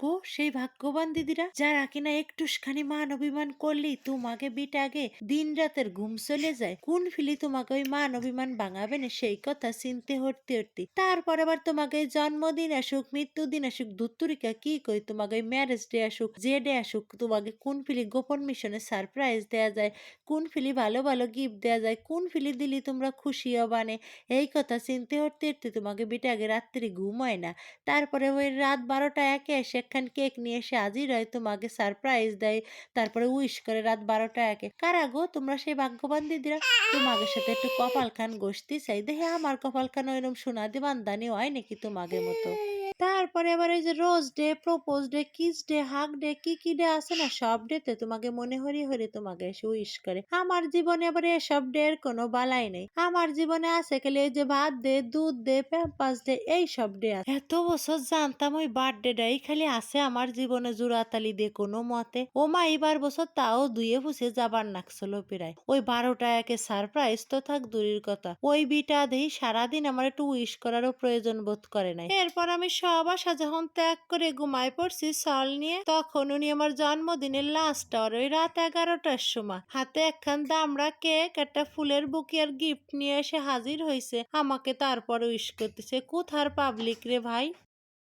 গো সেই ভাগ্যবান দিদিরা যারা কিনা একটুখানি মান অভিমান করলেই তোমাকে বিটাগে দিন রাতের ঘুম চলে যায়। কোন ফিলি তোমাকে ওই মান অভিমান ভাঙাবে না সেই কথা চিনতে হরতে হরতে তারপর আবার তোমাকে জন্মদিন আসুক মৃত্যুদিন আসুক দুত্তুরিকা কি কই তোমাকে ওই ম্যারেজ ডে আসুক যে ডে আসুক তোমাকে কোন ফিলি গোপন মিশনে সারপ্রাইজ দেয়া যায়, কোন ফিলি ভালো ভালো গিফট দেয়া যায়, কোন ফিলি দিলি তোমরা খুশি হবানে এই কথা চিনতে হরতে হরতে তোমাকে বিটাগে রাত্রি ঘুম হয় না। তারপরে ওই রাত 12টা একে এসে একখান কেক নিয়ে এসে হাজির হয় তোমাকে সারপ্রাইজ দেয়। তারপরে উইশ করে রাত 12টা একে। কারা গো তোমরা সেই ভাগ্যবান দিদিরা? তোমাদের সাথে একটু কপাল খান ঘষতে চাই। দেখি আমার কপাল খান ওইরকম সোনা দিয়ে বান্দানি হয় নাকি তোমাদের মতো। তারপরে আবার এই যে Rose Day, Propose Day, Kiss Day, Hug Day, কি ডে আছে না সব ডেতে তোমাকে মনে হরি হরি তোমাকে এসে উইশ করে। আমার জীবনে আবার এসব ডে এর কোনো বালাই নেই। আমার জীবনে আছে খালি এই যে ভাত ডে, দুধ ডে, প্যাম্পাস ডে এই সব ডে আছে। এত বছর জানতাম ওই বার্থডে ডাই খালি আছে আমার জীবনে জোড়াতালি দিয়ে কোনো মতে। ও মা এবার বছর তাও ধুয়ে ফুসে যাবার নাকছিল প্রায়। ওই 12টা একে সারপ্রাইজ তো থাক দূরের কথা। ওই বিটা দেই সারাদিন আমার একটু উইশ করারও প্রয়োজন বোধ করে নাই। এরপর আমি সব আশা যখন ত্যাগ করে ঘুমায় পড়ছি সল নিয়ে, তখন উনি আমার জন্মদিনের লাস্ট আর ওই রাত 11টার সময় হাতে একখান দামড়া কেক একটা ফুলের বুকে আর গিফট নিয়ে এসে হাজির হয়েছে আমাকে। তারপর উইশ করতেছে। কোথার পাবলিক রে ভাই।